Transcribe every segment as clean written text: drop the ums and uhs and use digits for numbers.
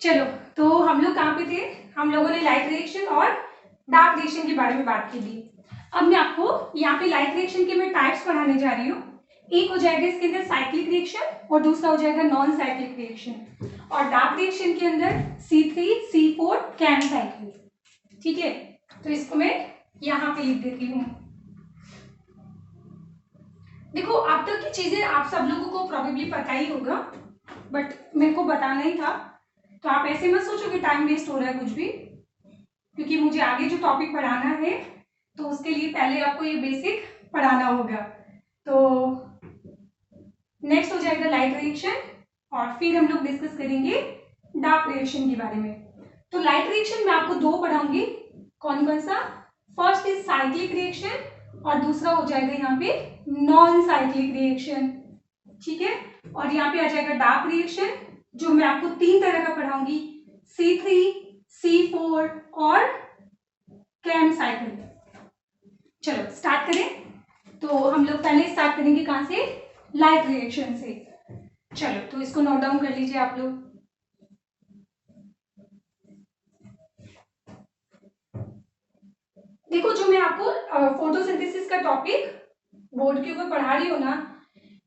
चलो, तो हम लोग कहाँ पे थे? हम लोगों ने लाइट रिएक्शन और डार्क रिएक्शन के बारे में बात की थी। अब मैं आपको यहाँ पे लाइट रिएक्शन के मैं टाइप्स पढ़ाने जा रही हूँ। एक हो जाएगा इसके अंदर साइक्लिक रिएक्शन और दूसरा हो जाएगा नॉन साइक्लिक रिएक्शन। और डार्क रिएक्शन के अंदर C3, C4 कैम साइकिल। ठीक है, तो इसको मैं यहाँ पे लिख देती हूँ। देखो, अब तक की चीजें आप सब लोगों को प्रोबेबली पता ही होगा, बट मेरे को बताना ही था, तो आप ऐसे मत सोचो कि टाइम वेस्ट हो रहा है कुछ भी, क्योंकि मुझे आगे जो टॉपिक पढ़ाना है तो उसके लिए पहले आपको ये बेसिक पढ़ाना होगा। तो नेक्स्ट हो जाएगा लाइट रिएक्शन और फिर हम लोग डिस्कस करेंगे डार्क रिएक्शन के बारे में। तो लाइट रिएक्शन में आपको दो पढ़ाऊंगी। कौन कौन सा? फर्स्ट इज साइक्लिक रिएक्शन और दूसरा हो जाएगा यहाँ पे नॉन साइक्लिक रिएक्शन। ठीक है, और यहाँ पे आ जाएगा डार्क रिएक्शन जो मैं आपको तीन तरह का पढ़ाऊंगी, C3, C4 और कैम साइकिल। चलो स्टार्ट करें। तो हम लोग पहले स्टार्ट करेंगे कहां से? लाइट रिएक्शन से। चलो, तो इसको नोट डाउन कर लीजिए आप लोग। देखो, जो मैं आपको फोटोसिंथेसिस का टॉपिक बोर्ड के ऊपर पढ़ा रही हूँ ना,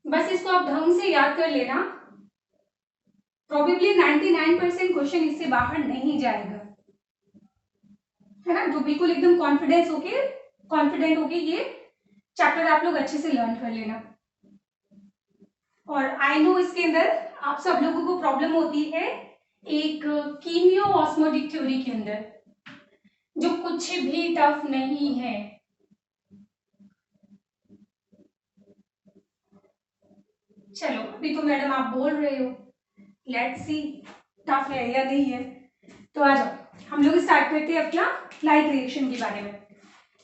बस इसको आप ढंग से याद कर लेना। प्रोबेबली 99% क्वेश्चन इससे बाहर नहीं जाएगा, है ना? तो बिल्कुल एकदम कॉन्फिडेंट होके ये चैप्टर आप लोग अच्छे से लर्न कर लेना। और आई नो इसके अंदर आप सब लोगों को प्रॉब्लम होती है एक कीमियो ऑस्मोटिक थ्योरी के अंदर, जो कुछ भी टफ नहीं है। चलो, अभी तो मैडम आप बोल रहे हो, लेट्स सी टफ है या नहीं है। तो आ जाओ, हम लोग स्टार्ट करते हैं अपना लाइट रिएक्शन के बारे में।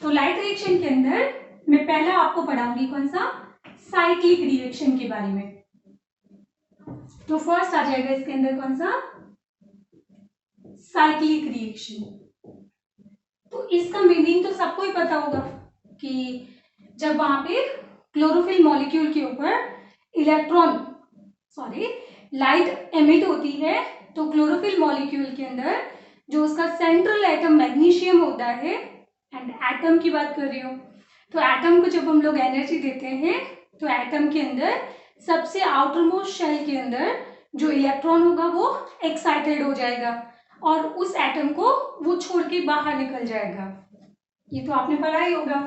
तो लाइट रिएक्शन के अंदर मैं पहला आपको पढ़ाऊंगी कौन सा? साइक्लिक रिएक्शन के बारे में। तो फर्स्ट आ जाएगा इसके अंदर कौन सा? Cyclic reaction. तो इसका मीनिंग तो सबको ही पता होगा कि जब वहां पे क्लोरोफिल मॉलिक्यूल के ऊपर लाइट एमिट होती है, तो क्लोरोफिल मॉलिक्यूल के अंदर जो उसका सेंट्रल एटम मैग्नीशियम होता है, एंड एटम की बात कर रही हूँ, तो एटम को जब हम लोग एनर्जी देते हैं तो एटम के अंदर सबसे आउटर मोस्ट शेल के अंदर जो इलेक्ट्रॉन होगा वो एक्साइटेड हो जाएगा और उस एटम को वो छोड़ के बाहर निकल जाएगा। ये तो आपने पढ़ा ही होगा,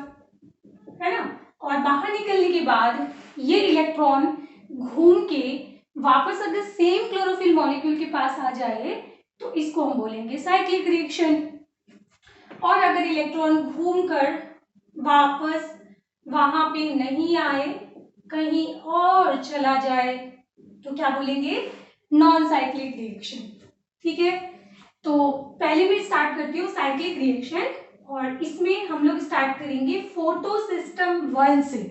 है ना? और बाहर निकलने के बाद ये इलेक्ट्रॉन घूम के वापस अगर सेम क्लोरोफिल मॉलिक्यूल के पास आ जाए तो इसको हम बोलेंगे साइक्लिक रिएक्शन। और अगर इलेक्ट्रॉन घूमकर वापस वहां पे नहीं आए, कहीं और चला जाए, तो क्या बोलेंगे? Non cyclic reaction. ठीक है, तो पहले मैं स्टार्ट करती हूँ साइक्लिक रिएक्शन, और इसमें हम लोग स्टार्ट करेंगे फोटो सिस्टम 1 से।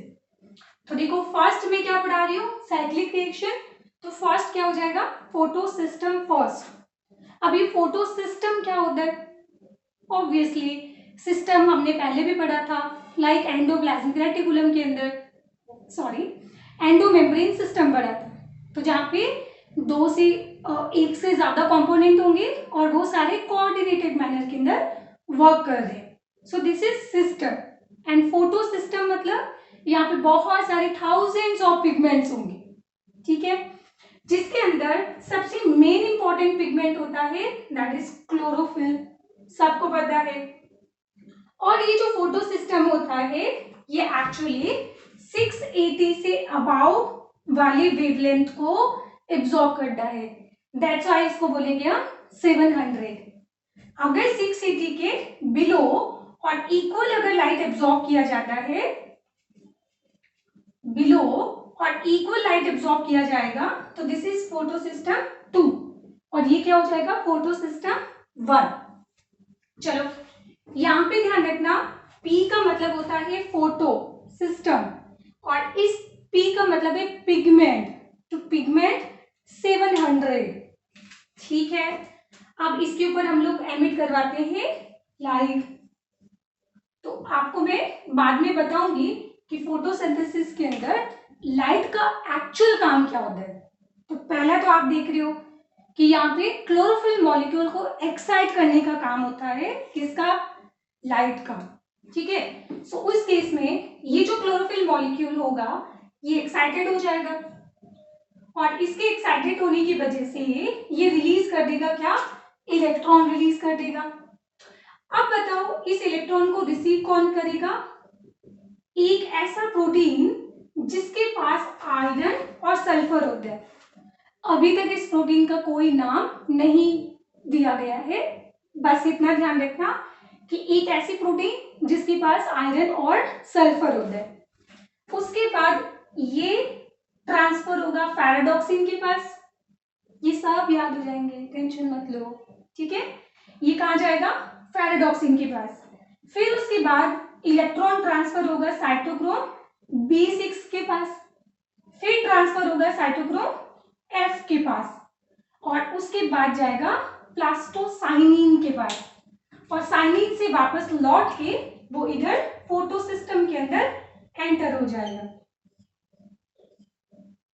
तो देखो, फर्स्ट में क्या पढ़ा रही हूँ? Cyclic reaction. तो फर्स्ट क्या हो जाएगा? Photo system first. अब ये फोटो सिस्टम क्या होता है? ऑब्वियसली सिस्टम हमने पहले भी पढ़ा था, लाइक एंडोप्लाज्मिक रेटिकुलम के अंदर, एंडोमेम्ब्रेन सिस्टम पढ़ा था, तो जहाँ पे एक से ज्यादा कंपोनेंट होंगे और वो सारे कोऑर्डिनेटेड मैनर के अंदर वर्क कर रहे हैं। So this is system. And photo system मतलब यहाँ पे बहुत सारे थाउजेंड्स ऑफ पिगमेंट्स होंगे। ठीक है, जिसके अंदर सबसे मेन इंपॉर्टेंट पिगमेंट होता है दैट इज क्लोरोफिल, सबको पता है। और ये जो फोटो सिस्टम होता है ये एक्चुअली 680 से अबाउ वाली वेवलेंथ को एब्जॉर्ब करता है, दैट्स व्हाई इसको बोलेंगे हम 700। अगर 680 के बिलो और इक्वल अगर लाइट एब्जॉर्ब किया जाता है, बिलो और इक्वल लाइट एब्जॉर्ब किया जाएगा, तो दिस इज फोटो सिस्टम 2 और ये क्या हो जाएगा? Photo system 1। चलो, यहां पे ध्यान रखना, P का मतलब होता है फोटो सिस्टम और इस P का मतलब है पिगमेंट, तो पिगमेंट 700। ठीक है, अब इसके ऊपर हम लोग एमिट करवाते हैं लाइट। तो आपको मैं बाद में बताऊंगी कि फोटोसिंथेसिस के अंदर लाइट का एक्चुअल काम क्या होता है। तो पहला तो आप देख रहे हो कि यहाँ पे क्लोरोफिल मॉलिक्यूल को एक्साइट करने का काम होता है, किसका? लाइट का। ठीक है, सो उस केस में ये जो क्लोरोफिल मॉलिक्यूल होगा ये एक्साइटेड हो जाएगा और इसके एक्साइटेड होने की वजह से ये रिलीज कर देगा क्या? इलेक्ट्रॉन रिलीज कर देगा। अब बताओ इस इलेक्ट्रॉन को रिसीव कौन करेगा? एक ऐसा प्रोटीन जिसके पास आयरन और सल्फर होता है। अभी तक इस प्रोटीन का कोई नाम नहीं दिया गया है, बस इतना ध्यान रखना कि एक ऐसी प्रोटीन जिसके पास आयरन और सल्फर होता है। उसके बाद ये ट्रांसफर होगा पैराडॉक्सिन के पास। ये सब याद हो जाएंगे, टेंशन मत लो। ठीक है, ये कहाँ जाएगा? पैराडॉक्सिन के पास। फिर उसके बाद इलेक्ट्रॉन ट्रांसफर होगा साइटोक्रोम B6 के पास। फिर ट्रांसफर होगा साइटोक्रोम F के पास और उसके बाद जाएगा प्लास्टोसाइनिन के पास और साइनिन से वापस लौट के वो इधर फोटोसिस्टम के अंदर एंटर हो जाएगा।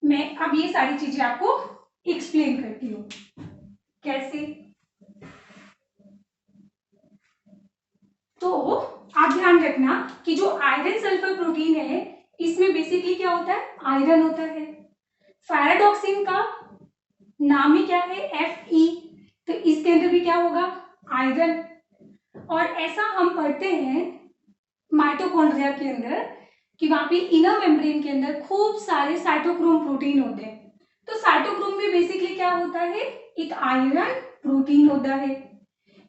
मैं अब ये सारी चीजें आपको एक्सप्लेन करती हूँ कैसे। तो आप ध्यान रखना कि जो आयरन सल्फर प्रोटीन है इसमें बेसिकली क्या होता है? आयरन होता है। पैराडॉक्सिन का नाम ही क्या है? Fe, तो इसके अंदर भी क्या होगा? आयरन। और ऐसा हम पढ़ते हैं माइटोकॉन्ड्रिया के अंदर कि वहां पे इनर मेम्ब्रेन के अंदर खूब सारे साइटोक्रोम प्रोटीन होते हैं। तो साइटोक्रोम में बेसिकली क्या होता है? एक आयरन प्रोटीन होता है।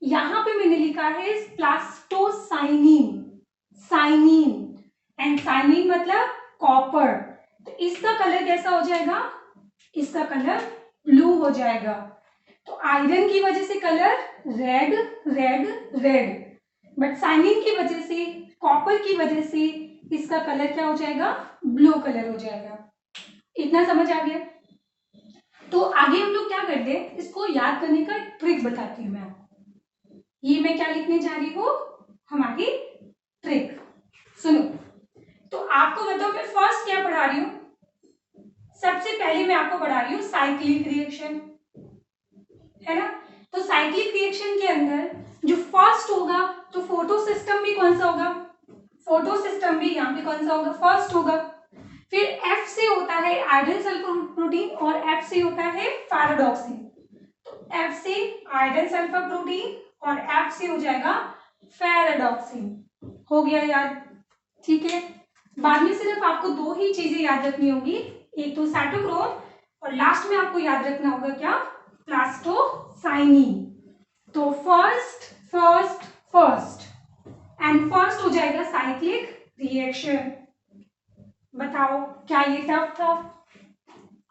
यहां पे मैंने लिखा है प्लास्टोसाइनिन, साइनिन, एंड साइनिन मतलब कॉपर। तो इसका कलर कैसा हो जाएगा? इसका कलर ब्लू हो जाएगा। तो आयरन की वजह से colour red red red, but cyanin की वजह से, कॉपर की वजह से इसका कलर क्या हो जाएगा? ब्लू कलर हो जाएगा। इतना समझ आ गया? तो आगे हम लोग क्या करते हैं, इसको याद करने का ट्रिक बताती हूँ मैं आपको। ये मैं क्या लिखने जा रही हूँ? हमारी ट्रिक सुनो। तो आपको बताओ मैं फर्स्ट क्या पढ़ा रही हूँ? सबसे पहले मैं आपको पढ़ा रही हूँ साइक्लिक रिएक्शन, है ना? तो साइक्लिक रिएक्शन के अंदर जो फर्स्ट होगा तो फोटो सिस्टम भी कौन सा होगा? फोटो सिस्टम भी यहाँ पे कौन सा होगा? फर्स्ट होगा। फिर F से होता है आयरन सल्फर प्रोटीन और F से होता है पैराडॉक्सिन। तो F से आयरन सल्फर प्रोटीन और F से हो जाएगा पैराडॉक्सिन। हो गया याद? ठीक है, बाद में सिर्फ आपको दो ही चीजें याद रखनी होगी, एक तो साइटोक्रोम और लास्ट में आपको याद रखना होगा क्या? प्लास्टोसाइनिन। तो first first first and first हो जाएगा साइक्लिक रिएक्शन। बताओ क्या ये टफ था?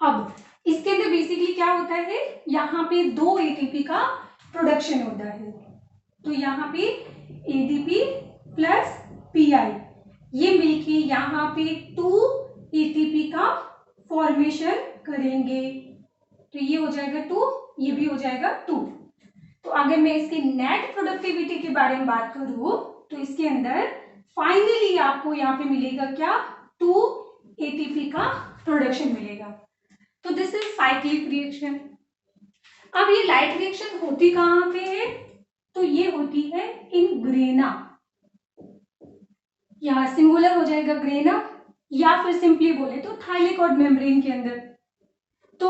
अब इसके अंदर बेसिकली क्या होता है? यहाँ पे दो एटीपी का प्रोडक्शन होता है। तो यहाँ पे एडीपी प्लस पीआई ये मिलके यहाँ पे 2 एटीपी का फॉर्मेशन करेंगे। तो ये हो जाएगा 2, ये भी हो जाएगा 2। तो अगर मैं इसके नेट प्रोडक्टिविटी के बारे में बात करूं तो इसके अंदर फाइनली आपको यहाँ पे मिलेगा क्या? 2 एटीपी का प्रोडक्शन मिलेगा। तो दिस इज साइक्लिक रिएक्शन। अब ये लाइट रिएक्शन होती कहाँ पे है? तो ये होती है इन ग्रेना, यहाँ सिंगुलर हो जाएगा ग्रेना, या फिर सिंपली बोले तो थाइलेकॉइड मेम्ब्रेन के अंदर। तो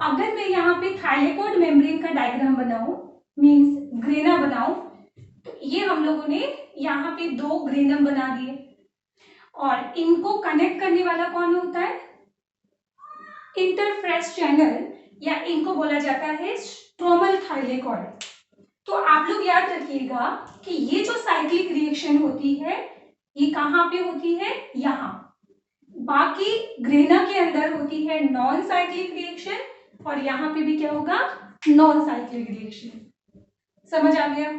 अगर मैं यहाँ पे थाइलेकॉइड मेम्ब्रेन का डायग्राम बनाऊं, मींस ग्रेना बनाऊं, तो ये हम लोगों ने यहाँ पे 2 ग्रेनम बना दिए और इनको कनेक्ट करने वाला कौन होता है? इंटरफेरेंस चैनल, या इनको बोला जाता है स्ट्रोमल थाइलेकॉइड। तो आप लोग याद रखिएगा कि ये जो साइक्लिक रिएक्शन होती है ये कहाँ पे होती है? यहाँ। बाकी ग्रेना के अंदर होती है नॉन साइक्लिक रिएक्शन और यहाँ पे भी क्या होगा? Non cyclic reaction. समझ आ गया?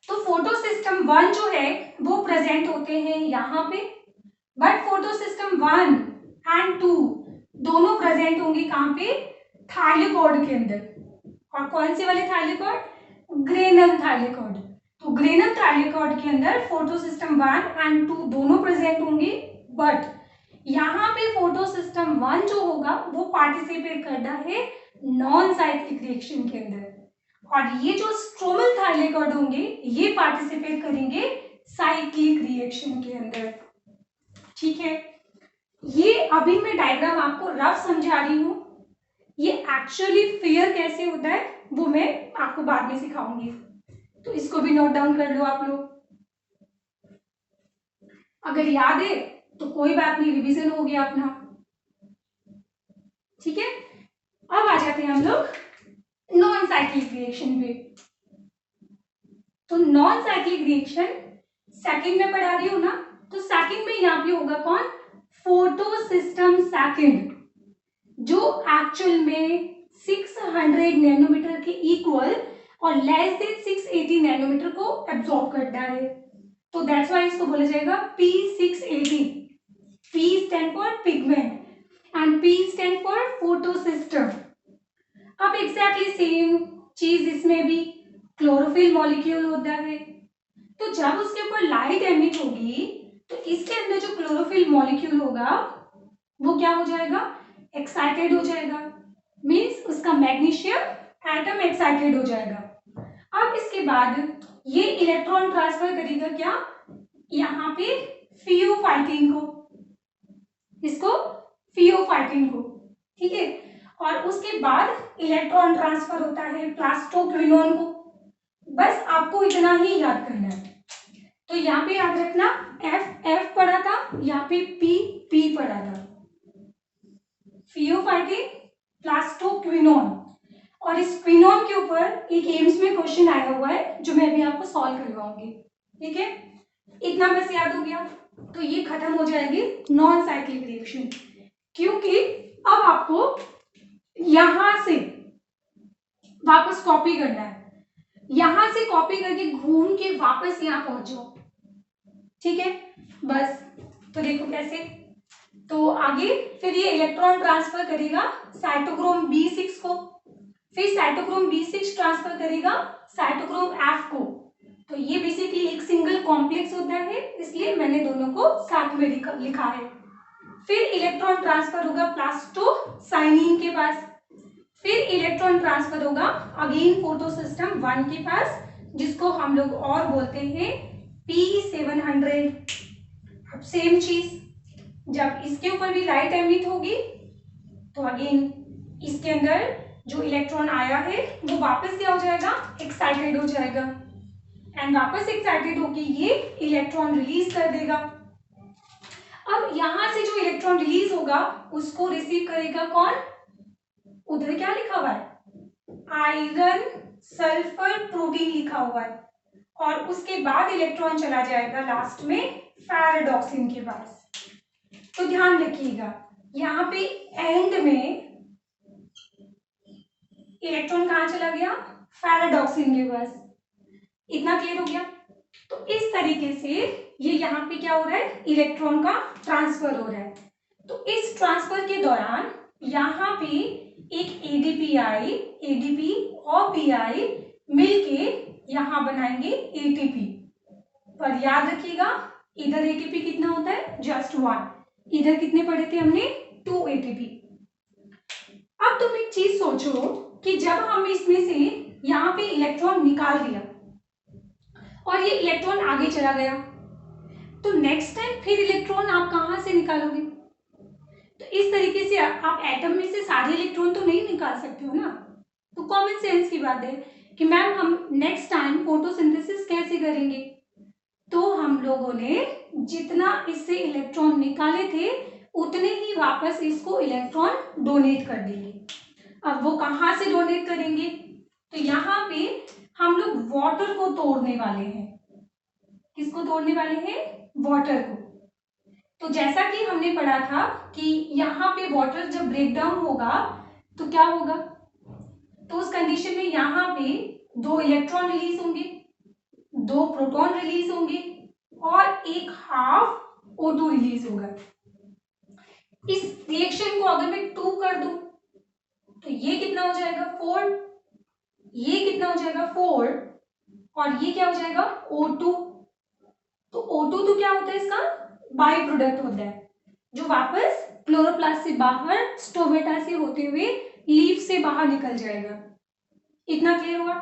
तो फोटो सिस्टम 1 जो है वो प्रेजेंट होते हैं यहाँ पे, बट फोटो सिस्टम 1 एंड 2 दोनों प्रेजेंट होंगे कहाँ पे? थाइलेकॉइड के अंदर। और कौन से वाले थाइलेकॉइड? Granum thylakoid. तो ग्रेनम थाइलेकॉइड के अंदर फोटो सिस्टम 1 एंड 2 दोनों प्रेजेंट होंगे, बट यहाँ पे फोटो सिस्टम 1 जो होगा वो पार्टिसिपेट करता है नॉन साइक्लिक रिएक्शन के अंदर, और ये जो स्ट्रोमल थाइलेकॉइड होंगे ये पार्टिसिपेट करेंगे साइक्लिक रिएक्शन के अंदर। ठीक है, ये अभी मैं डायग्राम आपको रफ समझा रही हूं, ये एक्चुअली फेयर कैसे होता है वो मैं आपको बाद में सिखाऊंगी, तो इसको भी नोट डाउन कर लो आप लोग। अगर याद है तो कोई बात नहीं, रिवीजन हो गया अपना। ठीक है, अब आ जाते हैं हम लोग नॉन साइक्लिक रिएक्शन पे। तो नॉन साइक्लिक रिएक्शन सेकंड में पढ़ा रही हूं ना, तो सेकंड में यहाँ पे होगा कौन, फोटोसिस्टम सेकंड, जो एक्चुअल में 600 नैनोमीटर के इक्वल और लेस देन 680 नैनोमीटर को एब्जॉर्ब करता है, तो दैट्स वाई इसको बोला जाएगा P680। P stand for pigment and P stand for photosystem. अब एग्जैक्टली सेम चीज इसमें भी क्लोरोफिल मॉलिक्यूल होता है, तो जब उसके ऊपर लाइट एमिट होगी तो इसके अंदर जो क्लोरोफिल मॉलिक्यूल होगा वो क्या हो जाएगा, एक्साइटेड हो जाएगा, मींस उसका मैग्नीशियम एटम एक्साइटेड हो जाएगा। अब इसके बाद ये इलेक्ट्रॉन ट्रांसफर करेगा क्या, यहाँ पे फियोफाइटिन को, इसको फियोफाइटिन को। ठीक है, और उसके बाद इलेक्ट्रॉन ट्रांसफर होता है प्लास्टोक्विनोन को। बस आपको इतना ही याद करना है, तो यहाँ पे याद रखना एफ एफ पढ़ा था, यहाँ पे पी पी पढ़ा था, फियोफाइटिन प्लास्टोक्विनोन। और इस क्विनोन के ऊपर एक एम्स में क्वेश्चन आया हुआ है जो मैं अभी आपको सॉल्व करवाऊंगी। ठीक है, इतना बस याद हो गया, तो ये खत्म हो जाएगी नॉन साइक्लिक रिएक्शन, क्योंकि अब आपको यहां से वापस कॉपी करना है, यहां से कॉपी करके घूम के वापस यहां पहुंचो। ठीक है, बस तो देखो कैसे, तो आगे फिर ये इलेक्ट्रॉन ट्रांसफर करेगा साइटोक्रोम B6 को, फिर साइटोक्रोम B6 ट्रांसफर करेगा साइटोक्रोम F को। तो ये बेसिकली एक सिंगल कॉम्प्लेक्स होता है, इसलिए मैंने दोनों को साथ में लिखा है। फिर इलेक्ट्रॉन ट्रांसफर होगा प्लास्टोसाइनिन के पास, फिर इलेक्ट्रॉन ट्रांसफर होगा अगेन फोटोसिस्टम 1 के पास, जिसको हम लोग और बोलते हैं P700। अब सेम चीज, जब इसके ऊपर भी लाइट एमिट होगी तो अगेन इसके अंदर जो इलेक्ट्रॉन आया है वो वापस क्या हो जाएगा, एक्साइटेड हो जाएगा, एंड वापस एक्साइटेड होके ये इलेक्ट्रॉन रिलीज कर देगा। अब यहां से जो इलेक्ट्रॉन रिलीज होगा उसको रिसीव करेगा कौन, उधर क्या लिखा हुआ है, आयरन सल्फर प्रोटीन लिखा हुआ है, और उसके बाद इलेक्ट्रॉन चला जाएगा लास्ट में पैराडॉक्सिन के पास। तो ध्यान रखिएगा यहाँ पे एंड में इलेक्ट्रॉन कहाँ चला गया, पैराडॉक्सिन के पास। इतना क्लियर हो गया, तो इस तरीके से ये यहाँ पे क्या हो रहा है, इलेक्ट्रॉन का ट्रांसफर हो रहा है। तो इस ट्रांसफर के दौरान यहाँ पे एक एडीपीआई, एडीपी और पीआई मिलके यहाँ बनाएंगे एटीपी। पर याद रखिएगा इधर एटीपी कितना होता है, जस्ट 1, इधर कितने पढ़े थे हमने, 2 एटीपी। अब तुम एक चीज सोचो कि जब हम इसमें से यहाँ पे इलेक्ट्रॉन निकाल दिया और ये इलेक्ट्रॉन आगे चला गया, तो नेक्स्ट टाइम फिर इलेक्ट्रॉन आप कहाँ से निकालोगे, तो इस तरीके से आप एटम में से सारे इलेक्ट्रॉन तो नहीं निकाल सकते हो ना। तो कॉमन सेंस की बात है कि मैम हम नेक्स्ट टाइम फोटोसिंथेसिस कैसे करेंगे, तो हम लोगों ने जितना इससे इलेक्ट्रॉन निकाले थे उतने ही वापस इसको इलेक्ट्रॉन डोनेट कर देंगे। अब वो कहाँ से डोनेट करेंगे, तो यहाँ पे हम लोग वाटर को तोड़ने वाले हैं। किसको तोड़ने वाले हैं, वाटर को। तो जैसा कि हमने पढ़ा था कि यहाँ पे वाटर जब ब्रेक डाउन होगा तो क्या होगा, तो उस कंडीशन में यहाँ पे 2 इलेक्ट्रॉन रिलीज होंगे, 2 प्रोटॉन रिलीज होंगे और 1/2 O2 रिलीज होगा। इस रिएक्शन को अगर मैं 2 कर दूं तो ये कितना हो जाएगा, 4, ये कितना हो जाएगा 4, और ये क्या हो जाएगा O2। तो O2 तो क्या होता है, इसका बाई प्रोडक्ट होता है जो वापस क्लोरोप्लास्ट से बाहर स्टोमेटा से होते हुए लीफ से बाहर निकल जाएगा। इतना क्लियर हुआ?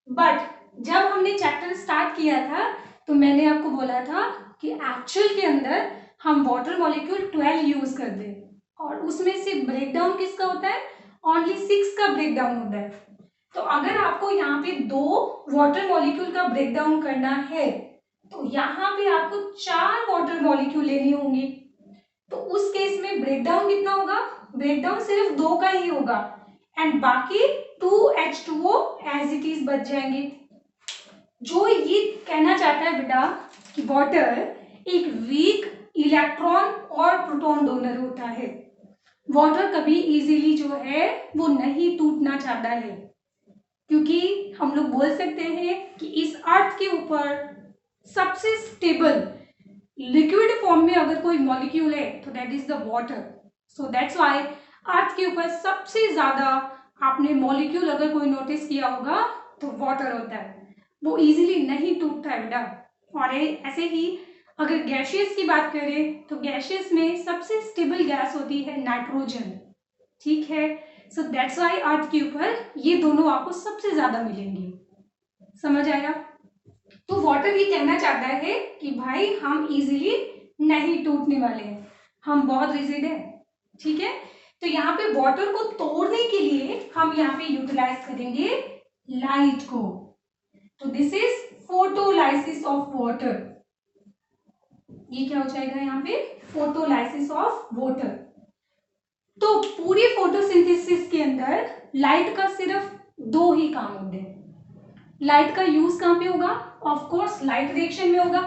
बट जब हमने चैप्टर स्टार्ट किया था तो मैंने आपको बोला था कि एक्चुअल के अंदर हम वाटर मॉलिक्यूल 12 यूज कर दें, और उसमें से ब्रेकडाउन किसका होता है? ओनली 6 का ब्रेकडाउन होता है। तो अगर आपको यहाँ पे 2 वाटर मॉलिक्यूल का ब्रेकडाउन करना है तो यहाँ पे आपको 4 वाटर मॉलिक्यूल लेने होंगे। तो उस केस में ब्रेकडाउन कितना होगा? ब्रेकडाउन सिर्फ 2 का ही होगा, एंड बाकी 2H2O एज इट इज बच जाएंगे। जो ये कहना चाहता है बेटा कि वाटर एक वीक इलेक्ट्रॉन और प्रोटॉन डोनर होता है। वाटर कभी इजीली जो है वो नहीं टूटना चाहता है, क्योंकि हम लोग बोल सकते हैं कि इस अर्थ के ऊपर सबसे स्टेबल लिक्विड फॉर्म में अगर कोई मॉलिक्यूल है तो that is the water. So that's why earth के ऊपर सबसे ज्यादा आपने मॉलिक्यूल अगर कोई नोटिस किया होगा तो वाटर होता है, वो इजीली नहीं टूटता है बेटा। और ऐसे ही अगर गैशियस की बात करें तो गैशियस में सबसे स्टेबल गैस होती है नाइट्रोजन, ठीक है। सो दैट्स व्हाई अर्थ के ऊपर ये दोनों आपको सबसे ज्यादा मिलेंगे। समझ आया? तो वाटर ये कहना चाहता है कि भाई हम इजीली नहीं टूटने वाले हैं, हम बहुत रिजिड है, ठीक है। तो यहाँ पे वाटर को तोड़ने के लिए हम यहाँ पे यूटिलाइज करेंगे लाइट को। तो this is photolysis of water. ये क्या हो जाएगा यहाँ पे? Photolysis of water. तो पूरी फोटोसिंथेसिस के अंदर लाइट का सिर्फ 2 ही काम होते हैं। लाइट का यूज कहाँ पे होगा? ऑफ कोर्स लाइट रिएक्शन में होगा,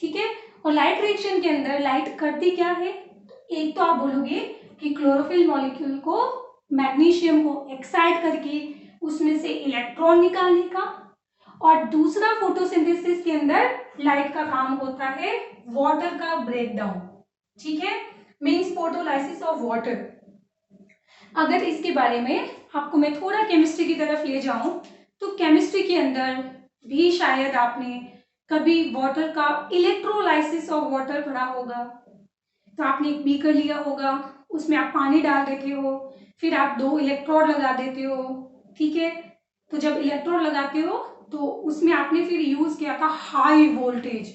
ठीक है। और लाइट रिएक्शन के अंदर लाइट करती क्या है? एक तो आप बोलोगे कि क्लोरोफिल मॉलिक्यूल को, मैग्नीशियम को एक्साइट करके उसमें से इलेक्ट्रॉन निकालने का, और दूसरा फोटोसिंथेसिस के अंदर लाइट का काम होता है वाटर का ब्रेकडाउन, ठीक है। Means photolysis of water. अगर इसके बारे में आपको मैं थोड़ा केमिस्ट्री की तरफ ले जाऊं तो केमिस्ट्री के अंदर भी शायद आपने कभी वाटर का इलेक्ट्रोलाइसिस ऑफ वाटर पढ़ा होगा। तो आपने एक बीकर लिया होगा, उसमें आप पानी डाल देते हो, फिर आप 2 इलेक्ट्रोड लगा देते हो, ठीक है। तो जब इलेक्ट्रोड लगाते हो तो उसमें आपने फिर यूज किया था हाई वोल्टेज,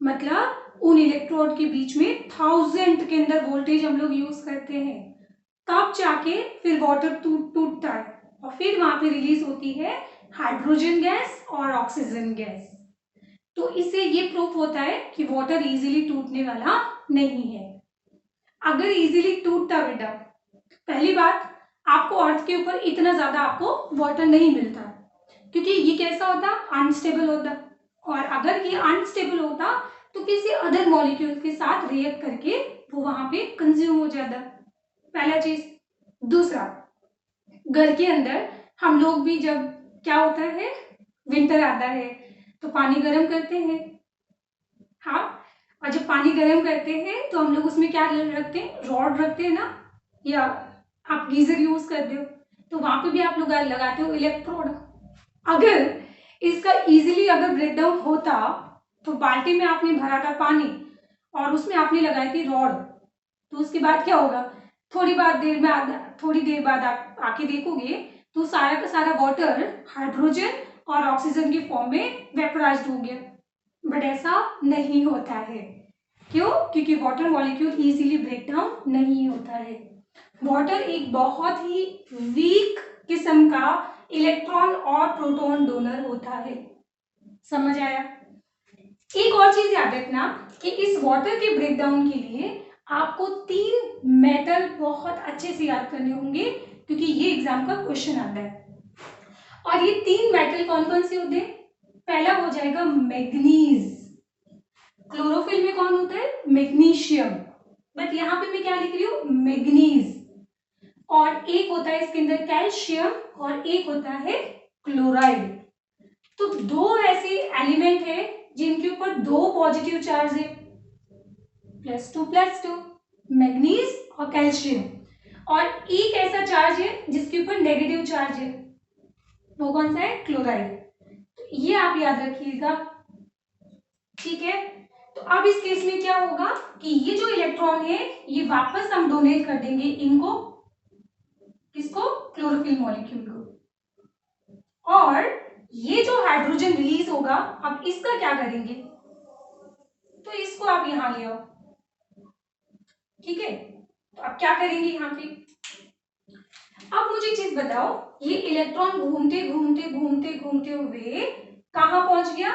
मतलब उन इलेक्ट्रोड के बीच में 1000 के अंदर वोल्टेज हम लोग यूज करते हैं, तब जाके फिर वाटर टूटता है और फिर वहां पे रिलीज होती है हाइड्रोजन गैस और ऑक्सीजन गैस। तो इससे ये प्रूफ होता है कि वाटर इजीली टूटने वाला नहीं है। अगर इजीली टूटता बेटा, पहली बात आपको अर्थ के ऊपर इतना ज्यादा आपको वाटर नहीं मिलता, क्योंकि ये कैसा होता? अनस्टेबल होता, और अगर ये अनस्टेबल होता तो किसी अदर मॉलिक्यूल के साथ रिएक्ट करके वो वहां पे कंज्यूम हो जाता, पहला चीज। दूसरा, घर के अंदर हम लोग भी जब क्या होता है, विंटर आता है तो पानी गर्म करते हैं, हाँ। और जब पानी गर्म करते हैं तो हम लोग उसमें क्या रखते हैं? रॉड रखते हैं ना, या आप गीजर यूज करते हो तो वहां पे भी आप लोग लगाते हो इलेक्ट्रोड। अगर इसका इजीली अगर ब्रेकडाउन होता तो बाल्टी में आपने भरा था पानी और उसमें आपने लगाई थी रॉड, तो उसके बाद क्या होगा? थोड़ी देर बाद आप आके देखोगे तो सारा का सारा वाटर हाइड्रोजन और ऑक्सीजन के फॉर्म में वेपराइज्ड हो गया। बट ऐसा नहीं होता है, क्यों? क्योंकि वाटर मॉलिक्यूल इजीली ब्रेकडाउन नहीं होता है। वाटर एक बहुत ही वीक किस्म का इलेक्ट्रॉन और प्रोटॉन डोनर होता है। समझ आया? एक और चीज याद रखना कि इस वाटर के ब्रेकडाउन के लिए आपको 3 मेटल बहुत अच्छे से याद करने होंगे, क्योंकि ये एग्जाम का क्वेश्चन आता है। और ये 3 मेटल कौन कौन से होते हैं? पहला हो जाएगा मैग्नीज। क्लोरोफिल में कौन होता है? मैग्नीशियम, बट यहाँ पे मैं क्या लिख रही हूँ? मैग्नीज। और एक होता है इसके अंदर कैल्शियम और एक होता है क्लोराइड। तो 2 ऐसे एलिमेंट है जिनके ऊपर 2 पॉजिटिव चार्ज है, +2+2, मैग्नीज और कैल्शियम। और एक ऐसा चार्ज है जिसके ऊपर नेगेटिव चार्ज है, वो कौन सा है? क्लोराइड। तो ये आप याद रखिएगा, ठीक है। तो अब इस केस में क्या होगा कि ये जो इलेक्ट्रॉन है ये वापस हम डोनेट कर देंगे इनको, किसको? क्लोरोफिल मॉलिक्यूल को। और ये जो हाइड्रोजन रिलीज होगा, अब इसका क्या करेंगे? तो इसको आप यहां ले आओ, ठीक है। तो अब क्या करेंगे यहाँ पे? अब मुझे चीज बताओ, ये इलेक्ट्रॉन घूमते घूमते घूमते घूमते हुए कहां पहुंच गया?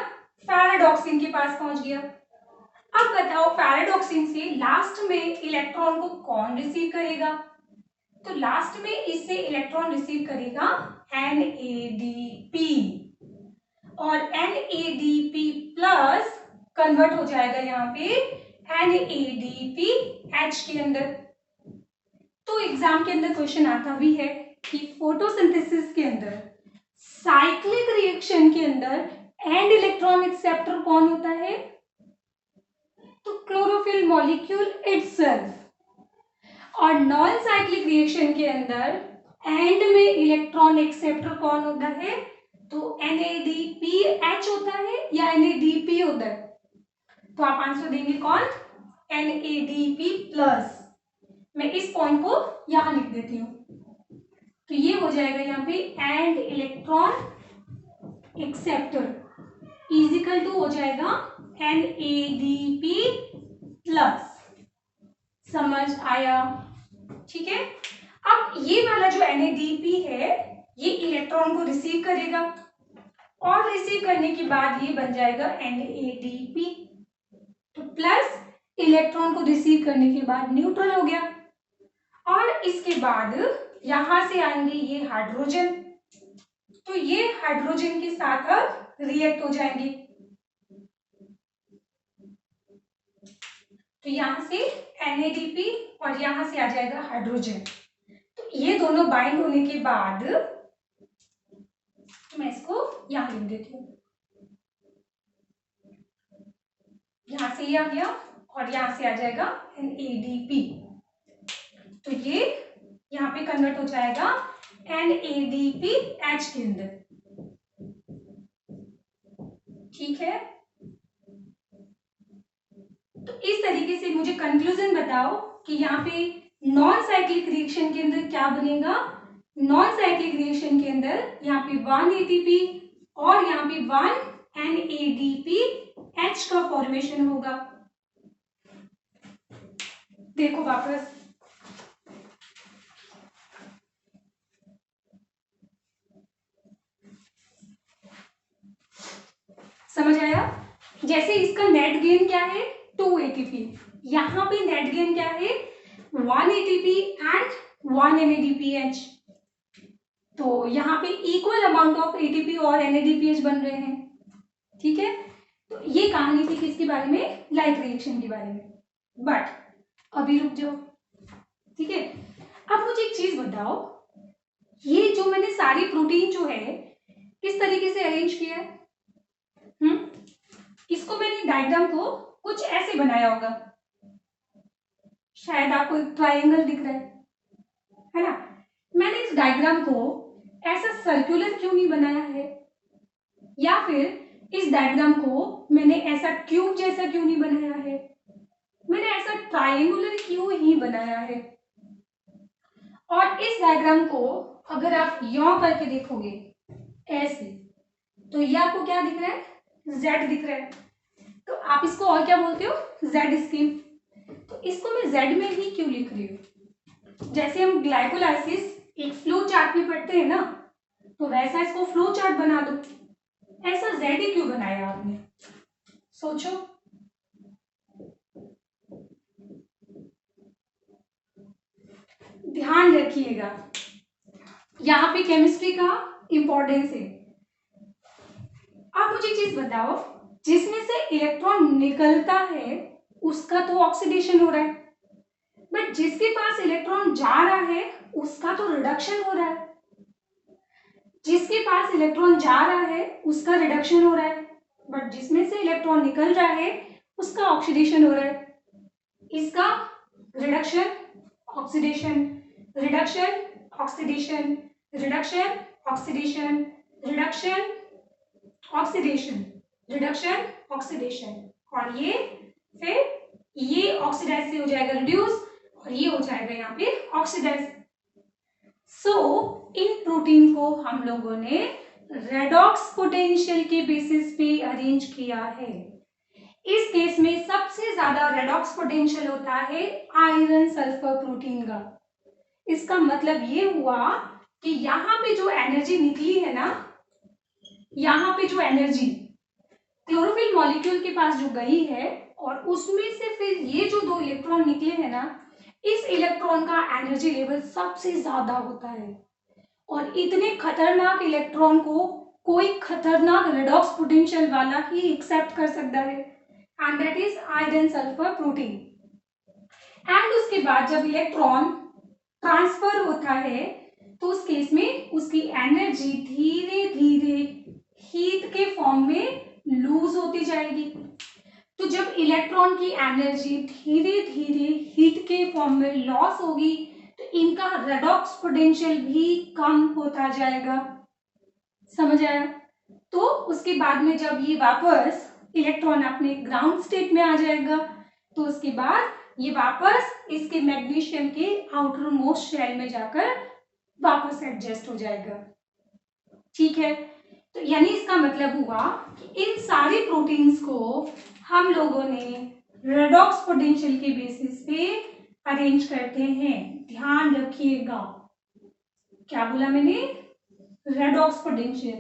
पैराडॉक्सिन के पास पहुंच गया। अब बताओ पैराडॉक्सिन से लास्ट में इलेक्ट्रॉन को कौन रिसीव करेगा? तो लास्ट में इससे इलेक्ट्रॉन रिसीव करेगा NADP, और NADP प्लस कन्वर्ट हो जाएगा यहाँ पे NADPH के अंदर। तो एग्जाम के अंदर क्वेश्चन आता भी है कि फोटोसिंथेसिस के अंदर, साइक्लिक रिएक्शन के अंदर एंड इलेक्ट्रॉन एक्सेप्टर कौन होता है? तो क्लोरोफिल मॉलिक्यूल इटसेल्फ। और नॉन साइक्लिक रिएक्शन के अंदर एंड में इलेक्ट्रॉन एक्सेप्टर कौन होता है? तो NADPH होता है या NADP होता है? तो आप आंसर देंगे कौन? NADP plus. मैं इस पॉइंट को यहां लिख देती हूं, तो ये हो जाएगा यहाँ पे and electron acceptor is equal to हो जाएगा NADP प्लस। समझ आया? ठीक है। अब ये वाला जो NADP है, ये इलेक्ट्रॉन को रिसीव करेगा, और रिसीव करने के बाद ये बन जाएगा NADP। तो प्लस इलेक्ट्रॉन को रिसीव करने के बाद न्यूट्रल हो गया, और इसके बाद यहां से आएंगे ये हाइड्रोजन, तो ये हाइड्रोजन के साथ अब रिएक्ट हो जाएंगे। तो यहां से NADP और यहां से आ जाएगा हाइड्रोजन। तो ये दोनों बाइंड होने के बाद मैं इसको यहां लिख देती हूँ, यहां से ये आ गया और यहां से आ जाएगा NADP। तो ये यहाँ पे कन्वर्ट हो जाएगा NADPH के अंदर, ठीक है। तो इस तरीके से मुझे कंक्लूजन बताओ कि यहाँ पे नॉन साइक्लिक रिएक्शन के अंदर क्या बनेगा? नॉन साइक्लिक रिएक्शन के अंदर यहाँ पे 1 ATP और यहाँ पे 1 NADPH का फॉर्मेशन होगा। देखो वापस, समझ आया? जैसे इसका नेट गेन क्या है? 2 ATP। यहाँ पे नेट गेन क्या है? 1 ATP एंड 1 NADPH। तो यहाँ पे इक्वल अमाउंट ऑफ ATP और NADPH बन रहे हैं, ठीक है। तो ये कहानी थी किसके बारे में? लाइक रिएक्शन के बारे में। बट अभी रुक जाओ, ठीक है। अब मुझे एक चीज बताओ, ये जो मैंने सारी प्रोटीन जो है किस तरीके से अरेंज किया है? इसको मैंने डायग्राम को कुछ ऐसे बनाया होगा, शायद आपको एक ट्रायंगल दिख रहा है ना। मैंने इस डायग्राम को ऐसा सर्कुलर क्यों नहीं बनाया है, या फिर इस डायग्राम को मैंने ऐसा क्यूब जैसा क्यों नहीं बनाया है? मैंने ऐसा ट्रायंगुलर क्यों ही बनाया है? और इस डायग्राम को अगर आप यों करके देखोगे ऐसे, तो ये आपको क्या दिख रहा है? Z दिख रहा है। तो आप इसको और क्या बोलते हो? Z scheme. तो इसको मैं Z में ही क्यों लिख रही हूँ? जैसे हम ग्लाइकोलाइसिस एक फ्लो चार्ट में पढ़ते हैं ना, तो वैसा इसको फ्लो चार्ट बना दो। ऐसा Z ही क्यों बनाया आपने? सोचो। ध्यान रखिएगा, यहाँ पे केमिस्ट्री का इंपॉर्टेंस है। आप मुझे चीज बताओ, जिसमें से इलेक्ट्रॉन निकलता है उसका तो ऑक्सीडेशन हो रहा है, बट जिसके पास इलेक्ट्रॉन जा रहा है उसका तो रिडक्शन हो रहा है। जिसके पास इलेक्ट्रॉन जा रहा है उसका रिडक्शन हो रहा है, बट जिसमें से इलेक्ट्रॉन निकल रहा है उसका ऑक्सीडेशन हो रहा है। इसका reduction oxidation, reduction oxidation, reduction oxidation, reduction oxidation, reduction oxidation, और ये फिर ये ऑक्सीडाइज से हो जाएगा रिड्यूस, और ये हो जाएगा यहाँ पे ऑक्सीडाइज। सो इन प्रोटीन को हम लोगों ने रेडॉक्स पोटेंशियल के बेसिस पे अरेंज किया है। इस केस में सबसे ज्यादा रेडॉक्स पोटेंशियल होता है आयरन सल्फर प्रोटीन का। इसका मतलब ये हुआ कि यहाँ पे जो एनर्जी निकली है ना, यहाँ पे जो एनर्जी क्लोरोफिल मॉलिक्यूल के पास जो गई है और उसमें से फिर ये जो दो इलेक्ट्रॉन निकले हैं ना, इस इलेक्ट्रॉन का एनर्जी लेवल सबसे ज्यादा होता है और इतने खतरनाक इलेक्ट्रॉन को कोई खतरनाक रेडॉक्स पोटेंशियल वाला ही एक्सेप्ट कर सकता है, and that is iron sulphur protein. And उसके बाद जब इलेक्ट्रॉन ट्रांसफर होता है तो उस केस में उसकी एनर्जी धीरे धीरे हीट के फॉर्म में लूज होती जाएगी। तो जब इलेक्ट्रॉन की एनर्जी धीरे धीरे हीट के फॉर्म में लॉस होगी तो इनका रेडॉक्स पोटेंशियल भी कम होता जाएगा। समझ आया? तो उसके बाद में जब ये वापस इलेक्ट्रॉन अपने ग्राउंड स्टेट में आ जाएगा तो उसके बाद ये वापस इसके मैग्नीशियम के आउटर मोस्ट शेल में जाकर वापस एडजस्ट हो जाएगा। ठीक है, तो यानी इसका मतलब हुआ कि इन सारे प्रोटीन्स को हम लोगों ने रेडॉक्स पोटेंशियल के बेसिस पे अरेंज करते हैं। ध्यान रखिएगा, क्या बोला मैंने? Redox potential.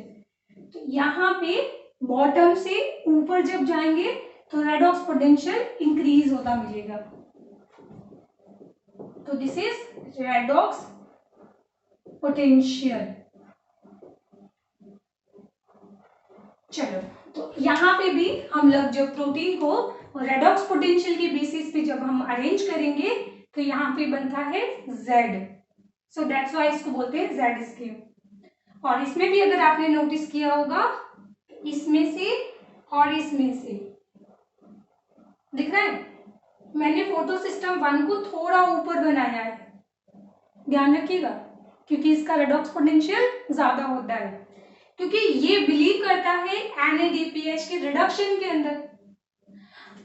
तो यहाँ पे बॉटम से ऊपर जब जाएंगे तो रेडॉक्स पोटेंशियल इंक्रीज होता मिलेगा। तो दिस इज रेडॉक्स पोटेंशियल। चलो, तो यहाँ पे भी हम लोग जब प्रोटीन को रेडॉक्स पोटेंशियल के बेसिस पे जब हम अरेंज करेंगे तो यहाँ पे बनता है Z। सो दैट्स व्हाई इसको बोलते हैं Z स्केल। और इसमें भी अगर आपने नोटिस किया होगा, इसमें से और इसमें से दिख रहा है, मैंने फोटो सिस्टम 1 को थोड़ा ऊपर बनाया है, ध्यान रखिएगा, क्योंकि इसका रेडॉक्स पोटेंशियल ज्यादा होता है, क्योंकि ये बिलीव करता है NADPH के रिडक्शन के अंदर,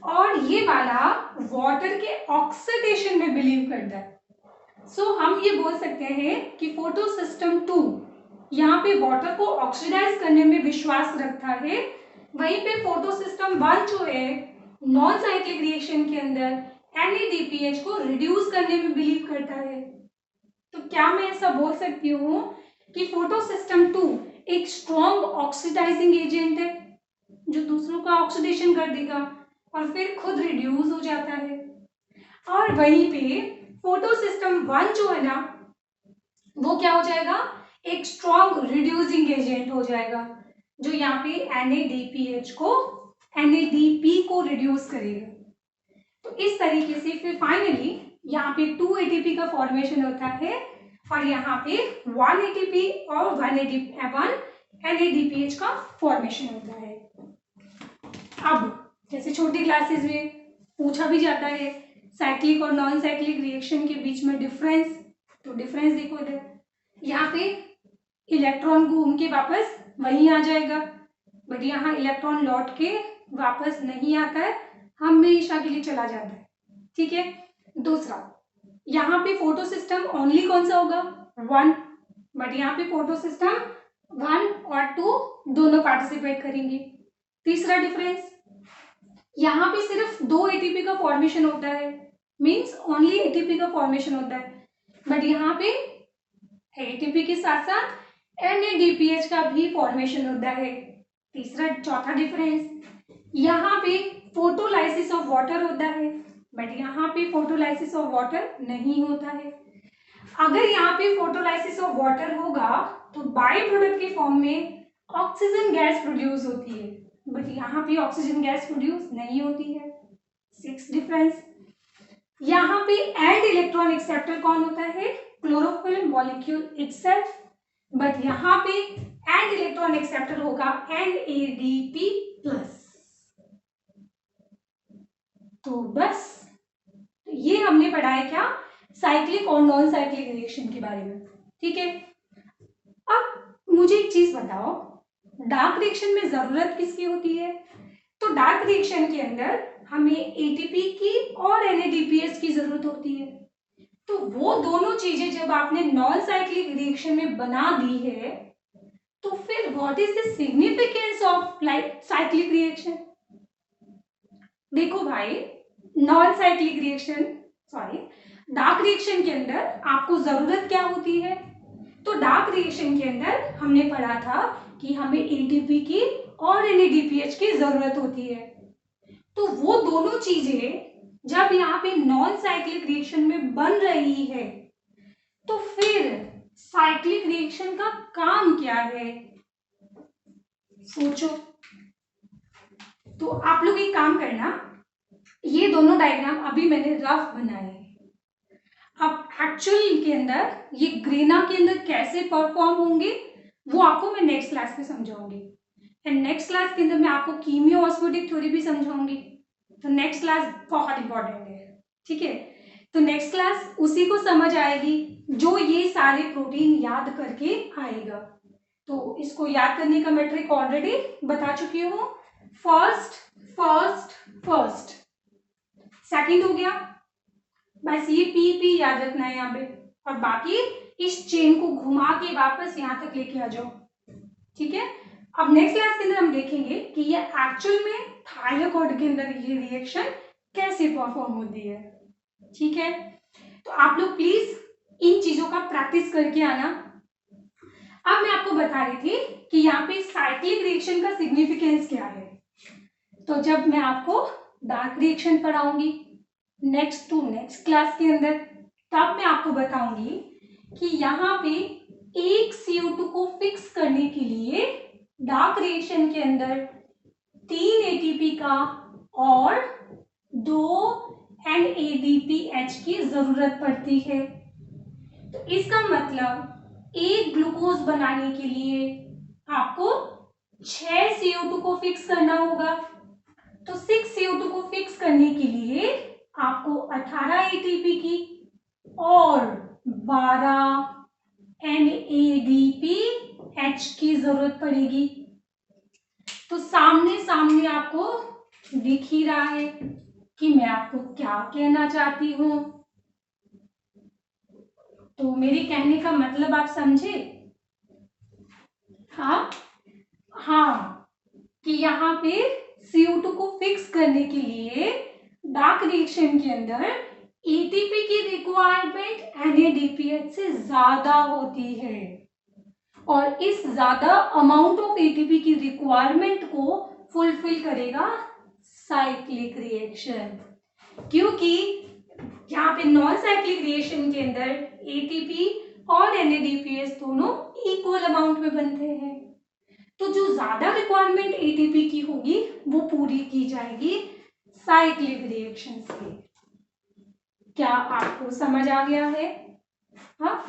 और ये वाला वाटर के ऑक्सीडेशन में बिलीव करता है। सो हम ये बोल सकते हैं कि फोटो सिस्टम 2 यहाँ पे वाटर को ऑक्सीडाइज करने में विश्वास रखता है, वहीं पे फोटो सिस्टम 1 जो है नॉन साइक्लिक रिएक्शन के अंदर NADPH को रिड्यूस करने में बिलीव करता है। तो क्या मैं ऐसा बोल सकती हूँ कि फोटो सिस्टम 2 एक स्ट्रॉन्ग ऑक्सीडाइजिंग एजेंट है जो दूसरों का ऑक्सीडेशन कर देगा और फिर खुद रिड्यूस हो जाता है, और वहीं पे फोटो सिस्टम 1 जो है ना वो क्या हो जाएगा? एक स्ट्रॉन्ग रिड्यूसिंग एजेंट हो जाएगा जो यहाँ पे NADP को रिड्यूस करेगा। तो इस तरीके से फिर फाइनली यहाँ पे 2 ATP का फॉर्मेशन होता है और यहाँ पे 1 ATP और 1 NADPH का फॉर्मेशन होता है। अब जैसे छोटी क्लासेस में पूछा भी जाता है साइक्लिक और नॉन साइक्लिक रिएक्शन के बीच में डिफरेंस, तो डिफरेंस देखो इधर, यहाँ पे इलेक्ट्रॉन घूम के वापस वहीं आ जाएगा, बट यहाँ इलेक्ट्रॉन लौट के वापस नहीं आता है, हमेशा के लिए चला जाता है। ठीक है, दूसरा यहाँ पे फोटो सिस्टम ओनली कौन सा होगा? 1, बट यहाँ पे फोटो सिस्टम 1 और 2 दोनों पार्टिसिपेट करेंगे। तीसरा डिफरेंस, यहाँ पे सिर्फ 2 ATP का फॉर्मेशन होता है, मीन्स ओनली ATP का फॉर्मेशन होता है, बट यहाँ पे ATP के साथ साथ NADPH का भी फॉर्मेशन होता है। चौथा डिफरेंस, यहाँ पे फोटोलाइसिस ऑफ वाटर होता है, बट यहाँ पे फोटोलाइसिस ऑफ वाटर नहीं होता है। अगर यहाँ पे फोटोलाइसिस ऑफ वाटर होगा तो बाई प्रोडक्ट के फॉर्म में ऑक्सीजन गैस प्रोड्यूस होती है, बट यहाँ पे ऑक्सीजन गैस प्रोड्यूस नहीं होती है। 6 डिफरेंस, यहाँ पे एंड इलेक्ट्रॉन एक्सेप्टर कौन होता है? क्लोरोफिल मॉलिक्यूल इटसेल्फ, बट यहाँ पे एंड इलेक्ट्रॉन एक्सेप्टर होगा NADP+। तो बस ये हमने पढ़ा है क्या? साइक्लिक और नॉन साइक्लिक रिएक्शन के बारे में। ठीक है, अब मुझे एक चीज बताओ, डार्क रिएक्शन में जरूरत किसकी होती है? तो डार्क रिएक्शन के अंदर हमें ATP की और NADPH की जरूरत होती है। तो वो दोनों चीजें जब आपने नॉन साइक्लिक रिएक्शन में बना दी है, तो फिर what is the significance of like cyclic reaction? देखो भाई, non cyclic reaction, sorry, dark reaction के अंदर आपको जरूरत क्या होती है? तो डार्क रिएक्शन के अंदर हमने पढ़ा था कि हमें एटीपी की और एनएडीपीएच की जरूरत होती है। तो वो दोनों चीजें जब यहाँ पे नॉन साइक्लिक रिएक्शन में बन रही है, तो फिर साइक्लिक रिएक्शन का काम क्या है? सोचो। तो आप लोग एक काम करना, ये दोनों डायग्राम अभी मैंने रफ बनाए हैं। अब एक्चुअल के अंदर ये ग्रेना के अंदर कैसे परफॉर्म होंगे वो आपको मैं नेक्स्ट क्लास में समझाऊंगी। एंड नेक्स्ट क्लास के अंदर मैं आपको कीमियो ऑस्मोटिक थ्योरी भी समझाऊंगी। तो नेक्स्ट क्लास बहुत इंपॉर्टेंट है, ठीक है? तो नेक्स्ट क्लास उसी को समझ आएगी जो ये सारे प्रोटीन याद करके आएगा। तो इसको याद करने का मैं ट्रिक ऑलरेडी बता चुकी हूँ। फर्स्ट फर्स्ट फर्स्ट, सेकंड हो गया, बस ये पी पी याद रखना है यहाँ पे, और बाकी इस चेन को घुमा के वापस यहाँ तक लेके आ जाओ, ठीक है? अब नेक्स्ट क्लास के अंदर हम देखेंगे कि ये एक्चुअल में थायरोइड के अंदर ये रिएक्शन कैसे परफॉर्म होती है, ठीक है? तो आप लोग प्लीज इन चीजों का प्रैक्टिस करके आना। अब मैं आपको बता रही थी कि यहाँ पे साइक्लिक रिएक्शन का सिग्निफिकेंस क्या है। तो जब मैं आपको डार्क रिएक्शन पढ़ाऊंगी नेक्स्ट टू नेक्स्ट क्लास के अंदर, तब मैं आपको बताऊंगी कि यहाँ पे एक CO2 को फिक्स करने के लिए डार्क रिएक्शन के अंदर 3 ATP का और 2 NADPH की जरूरत पड़ती है। तो इसका मतलब एक ग्लूकोज बनाने के लिए आपको 6 CO2 को फिक्स करना होगा। तो 6 CO2 को फिक्स करने के लिए आपको 18 ATP की और 12 NADPH की जरूरत पड़ेगी। तो सामने सामने आपको दिख ही रहा है कि मैं आपको क्या कहना चाहती हूं। तो मेरे कहने का मतलब आप समझे? हाँ हाँ, कि यहाँ पे CO2 को फिक्स करने के लिए डार्क रिएक्शन के अंदर एटीपी की रिक्वायरमेंट NADPH से ज्यादा होती है, और इस ज्यादा अमाउंट ऑफ एटीपी की रिक्वायरमेंट को फुलफिल करेगा साइक्लिक रिएक्शन। क्योंकि यहाँ पे नॉन साइक्लिक रिएक्शन के अंदर एटीपी और NADPH दोनों इक्वल अमाउंट में बनते हैं। तो जो ज्यादा रिक्वायरमेंट एटीपी की होगी वो पूरी की जाएगी साइक्लिक रिएक्शन से। क्या आपको समझ आ गया है? हाँ,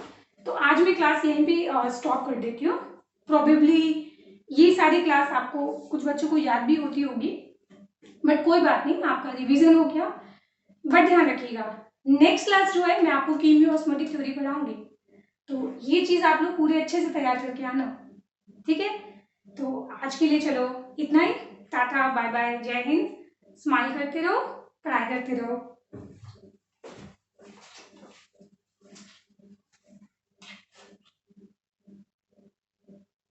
तो आज मैं क्लास यहीं पे स्टॉप कर देती हूँ। प्रोबेबली ये सारी क्लास आपको कुछ बच्चों को याद भी होती होगी, बट कोई बात नहीं, आपका रिवीजन हो गया। बट ध्यान रखिएगा, नेक्स्ट क्लास जो है मैं आपको कीमियो ऑस्मोटिक थ्योरी पढ़ाऊंगी, तो ये चीज आप लोग पूरे अच्छे से तैयार करके आना, ठीक है? तो आज के लिए चलो इतना ही। टाटा, बाय बाय, जय हिंद। स्माइल करते रहो, पढ़ाई करते रहो।